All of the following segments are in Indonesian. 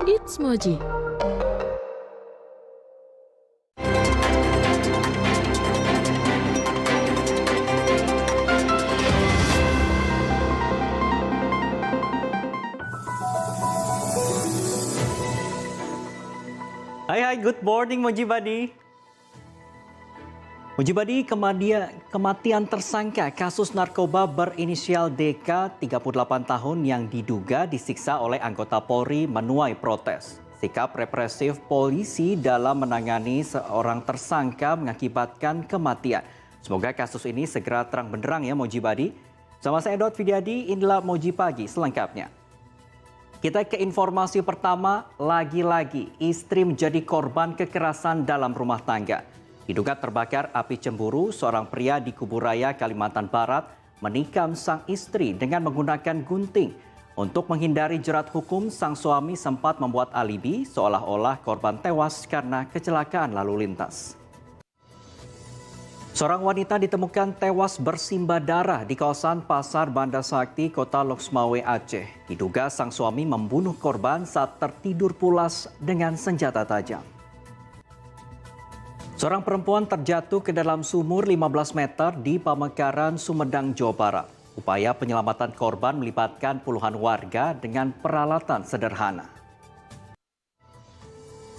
It's Moji. Hai, good morning Moji Badi. Moji Badi, kematian tersangka kasus narkoba berinisial DK 38 tahun yang diduga disiksa oleh anggota Polri menuai protes. Sikap represif polisi dalam menangani seorang tersangka mengakibatkan kematian. Semoga kasus ini segera terang benderang ya Moji Badi. Sama saya Dot Vidyadi, inilah Moji Pagi selengkapnya. Kita ke informasi pertama, lagi-lagi istri menjadi korban kekerasan dalam rumah tangga. Diduga terbakar api cemburu, seorang pria di Kuburaya, Kalimantan Barat menikam sang istri dengan menggunakan gunting. Untuk menghindari jerat hukum, sang suami sempat membuat alibi seolah-olah korban tewas karena kecelakaan lalu lintas. Seorang wanita ditemukan tewas bersimbah darah di kawasan Pasar Banda Sakti, Kota Loksmawe, Aceh. Diduga sang suami membunuh korban saat tertidur pulas dengan senjata tajam. Seorang perempuan terjatuh ke dalam sumur 15 meter di Pamekaran, Sumedang, Jawa Barat. Upaya penyelamatan korban melibatkan puluhan warga dengan peralatan sederhana.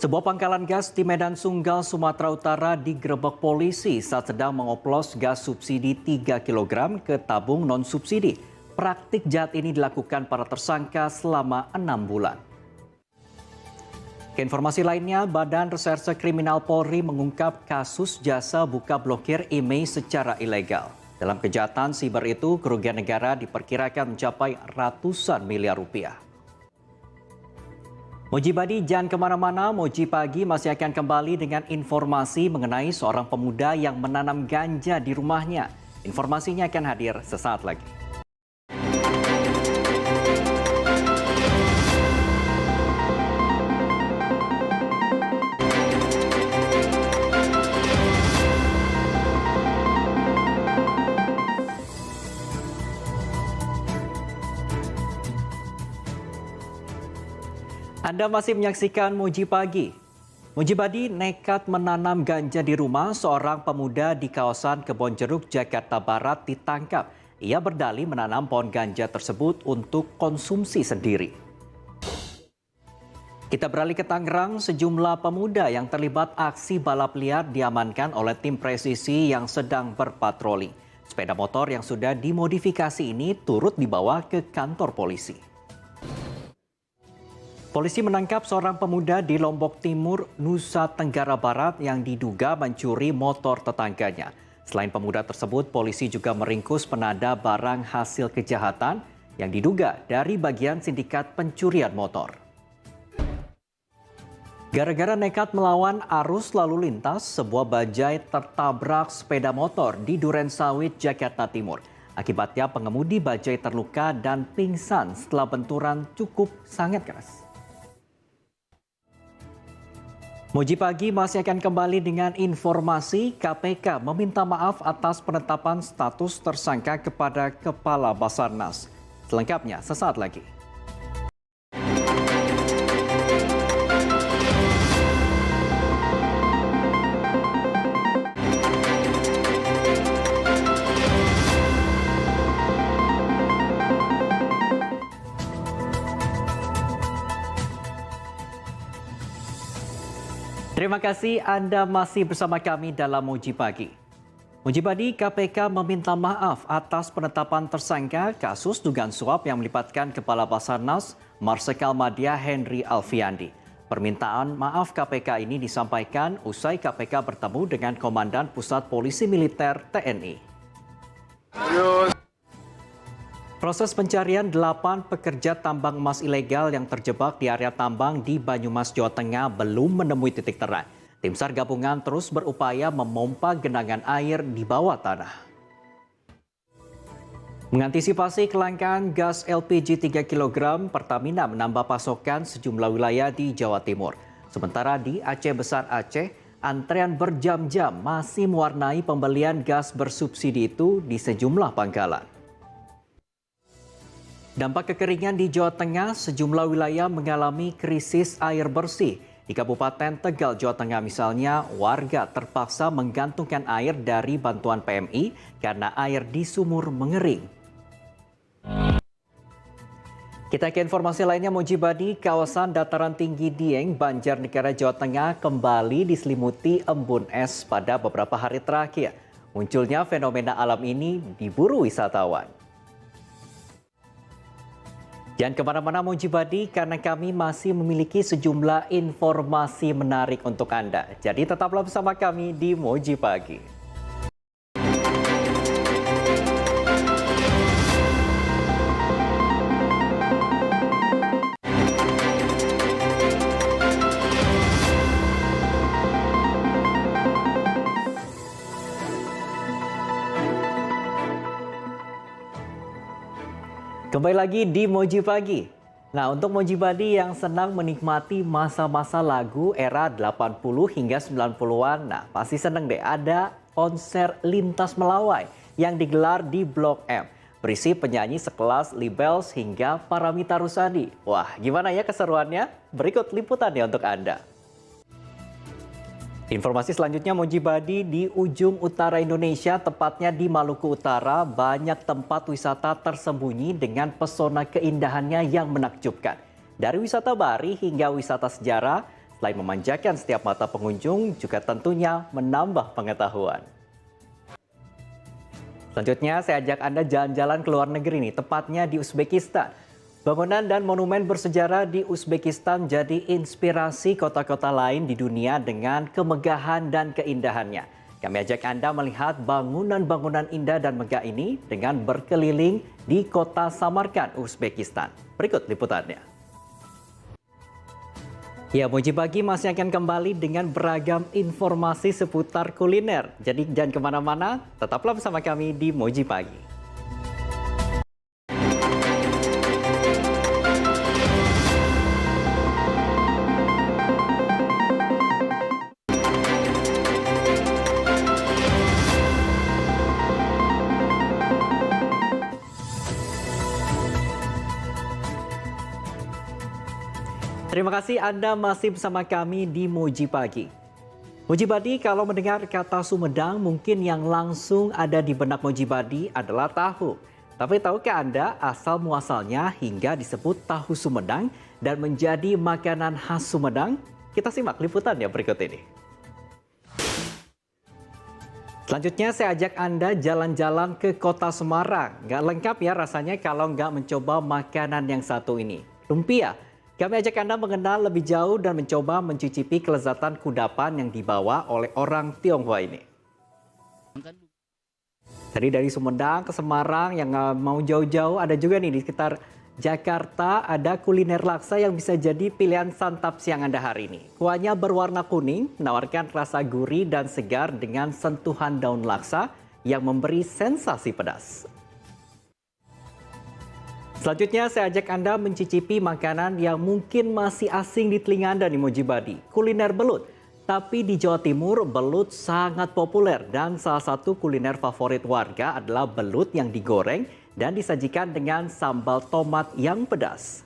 Sebuah pangkalan gas di Medan Sunggal, Sumatera Utara digerebek polisi saat sedang mengoplos gas subsidi 3 kg ke tabung non-subsidi. Praktik jahat ini dilakukan para tersangka selama 6 bulan. Ke informasi lainnya, Badan Reserse Kriminal Polri mengungkap kasus jasa buka blokir email secara ilegal. Dalam kejahatan siber itu, kerugian negara diperkirakan mencapai ratusan miliar rupiah. Moji Badi, jangan kemana-mana, Moji Pagi masih akan kembali dengan informasi mengenai seorang pemuda yang menanam ganja di rumahnya. Informasinya akan hadir sesaat lagi. Anda masih menyaksikan Moji Pagi. Moji Badi, nekat menanam ganja di rumah seorang pemuda di kawasan Kebonjeruk, Jakarta Barat ditangkap. Ia berdalih menanam pohon ganja tersebut untuk konsumsi sendiri. Kita beralih ke Tangerang, sejumlah pemuda yang terlibat aksi balap liar diamankan oleh tim presisi yang sedang berpatroli. Sepeda motor yang sudah dimodifikasi ini turut dibawa ke kantor polisi. Polisi menangkap seorang pemuda di Lombok Timur, Nusa Tenggara Barat yang diduga mencuri motor tetangganya. Selain pemuda tersebut, polisi juga meringkus penada barang hasil kejahatan yang diduga dari bagian sindikat pencurian motor. Gara-gara nekat melawan arus lalu lintas, sebuah bajai tertabrak sepeda motor di Durensawit, Jakarta Timur. Akibatnya pengemudi bajai terluka dan pingsan setelah benturan cukup sangat keras. Moji Pagi masih akan kembali dengan informasi KPK meminta maaf atas penetapan status tersangka kepada Kepala Basarnas. Selengkapnya sesaat lagi. Terima kasih Anda masih bersama kami dalam Moji Pagi. Moji Badi, KPK meminta maaf atas penetapan tersangka kasus dugaan suap yang melibatkan Kepala Basarnas Marsikal Madya Henry Alfiandi. Permintaan maaf KPK ini disampaikan usai KPK bertemu dengan Komandan Pusat Polisi Militer TNI. Proses pencarian 8 pekerja tambang emas ilegal yang terjebak di area tambang di Banyumas, Jawa Tengah belum menemui titik terang. Tim SAR gabungan terus berupaya memompa genangan air di bawah tanah. Mengantisipasi kelangkaan gas LPG 3 kg, Pertamina menambah pasokan sejumlah wilayah di Jawa Timur. Sementara di Aceh Besar Aceh, antrean berjam-jam masih mewarnai pembelian gas bersubsidi itu di sejumlah pangkalan. Dampak kekeringan di Jawa Tengah, sejumlah wilayah mengalami krisis air bersih. Di Kabupaten Tegal, Jawa Tengah misalnya, warga terpaksa menggantungkan air dari bantuan PMI karena air di sumur mengering. Kita ke informasi lainnya, Mujibadi, kawasan dataran tinggi Dieng, Banjarnegara, Jawa Tengah kembali diselimuti embun es pada beberapa hari terakhir. Munculnya fenomena alam ini diburu wisatawan. Jangan kemana-mana Mujibadi, karena kami masih memiliki sejumlah informasi menarik untuk Anda. Jadi tetaplah bersama kami di Moji Pagi. Kembali lagi di Moji Pagi. Nah, untuk Mojibadi yang senang menikmati masa-masa lagu era 80 hingga 90-an, nah pasti seneng deh ada konser lintas melawai yang digelar di Blok M. Berisi penyanyi sekelas Libels hingga Paramitha Rusady. Wah, gimana ya keseruannya? Berikut liputannya untuk Anda. Informasi selanjutnya, Mojibadi, di ujung utara Indonesia, tepatnya di Maluku Utara, banyak tempat wisata tersembunyi dengan pesona keindahannya yang menakjubkan. Dari wisata bahari hingga wisata sejarah, selain memanjakan setiap mata pengunjung, juga tentunya menambah pengetahuan. Selanjutnya, saya ajak Anda jalan-jalan ke luar negeri nih, tepatnya di Uzbekistan. Bangunan dan monumen bersejarah di Uzbekistan jadi inspirasi kota-kota lain di dunia dengan kemegahan dan keindahannya. Kami ajak Anda melihat bangunan-bangunan indah dan megah ini dengan berkeliling di kota Samarkand, Uzbekistan. Berikut liputannya. Ya, Moji Pagi masih akan kembali dengan beragam informasi seputar kuliner. Jadi jangan kemana-mana, tetaplah bersama kami di Moji Pagi. Terima kasih Anda masih bersama kami di Moji Pagi. Mojibadi, kalau mendengar kata Sumedang, mungkin yang langsung ada di benak Mojibadi adalah tahu. Tapi tahukah Anda asal muasalnya hingga disebut tahu Sumedang dan menjadi makanan khas Sumedang? Kita simak liputannya berikut ini. Selanjutnya saya ajak Anda jalan-jalan ke kota Semarang. Nggak lengkap ya rasanya kalau nggak mencoba makanan yang satu ini, lumpia. Kami ajak Anda mengenal lebih jauh dan mencoba mencicipi kelezatan kudapan yang dibawa oleh orang Tionghoa ini. Jadi dari Sumedang ke Semarang yang nggak mau jauh-jauh, ada juga nih di sekitar Jakarta ada kuliner laksa yang bisa jadi pilihan santap siang Anda hari ini. Kuahnya berwarna kuning, menawarkan rasa gurih dan segar dengan sentuhan daun laksa yang memberi sensasi pedas. Selanjutnya saya ajak Anda mencicipi makanan yang mungkin masih asing di telinga Anda nih Mojibadi. Kuliner belut. Tapi di Jawa Timur belut sangat populer dan salah satu kuliner favorit warga adalah belut yang digoreng dan disajikan dengan sambal tomat yang pedas.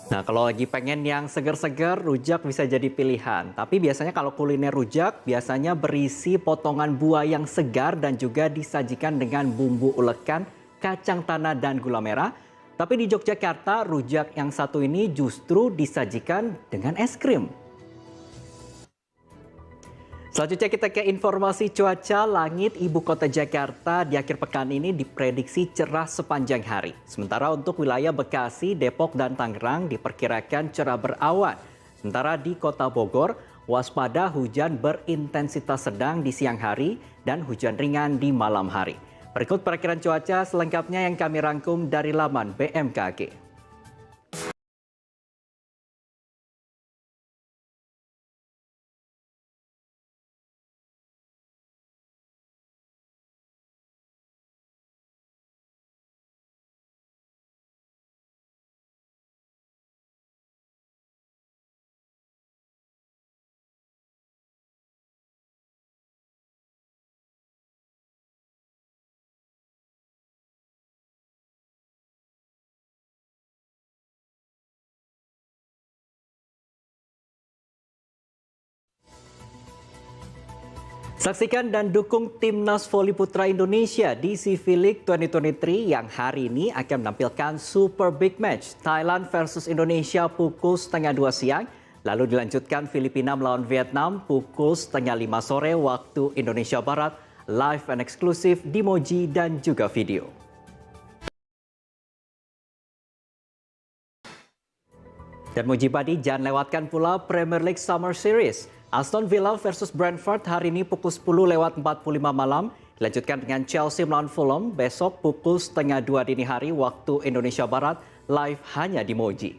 Nah, kalau lagi pengen yang segar-segar, rujak bisa jadi pilihan. Tapi biasanya kalau kuliner rujak biasanya berisi potongan buah yang segar dan juga disajikan dengan bumbu ulekan, kacang tanah dan gula merah. Tapi di Yogyakarta, rujak yang satu ini justru disajikan dengan es krim. Selanjutnya kita ke informasi cuaca. Langit ibu kota Jakarta di akhir pekan ini diprediksi cerah sepanjang hari. Sementara untuk wilayah Bekasi, Depok, dan Tangerang diperkirakan cerah berawan. Sementara di kota Bogor, waspada hujan berintensitas sedang di siang hari dan hujan ringan di malam hari. Berikut perakiraan cuaca selengkapnya yang kami rangkum dari laman BMKG. Saksikan dan dukung Timnas Voli Putra Indonesia di CV League 2023 yang hari ini akan menampilkan Super Big Match Thailand versus Indonesia pukul setengah 2 siang. Lalu dilanjutkan Filipina melawan Vietnam pukul setengah 5 sore waktu Indonesia Barat, live and eksklusif di Moji dan juga video. Dan Mujibadi jangan lewatkan pula Premier League Summer Series. Aston Villa versus Brentford hari ini pukul 10:45 malam. Dilanjutkan dengan Chelsea melawan Fulham besok pukul setengah 2 dini hari waktu Indonesia Barat, live hanya di Moji.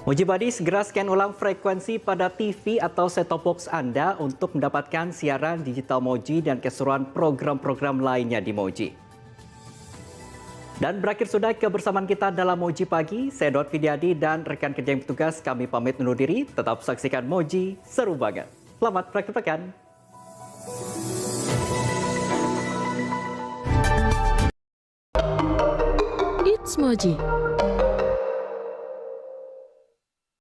Mujibadi segera scan ulang frekuensi pada TV atau set-top box Anda untuk mendapatkan siaran digital Moji dan keseruan program-program lainnya di Moji. Dan berakhir sudah kebersamaan kita dalam Moji Pagi. Saya Dot Widyadi dan rekan kerja yang bertugas kami pamit undur diri. Tetap saksikan Moji, seru banget. Selamat berakhir pekan. It's Moji.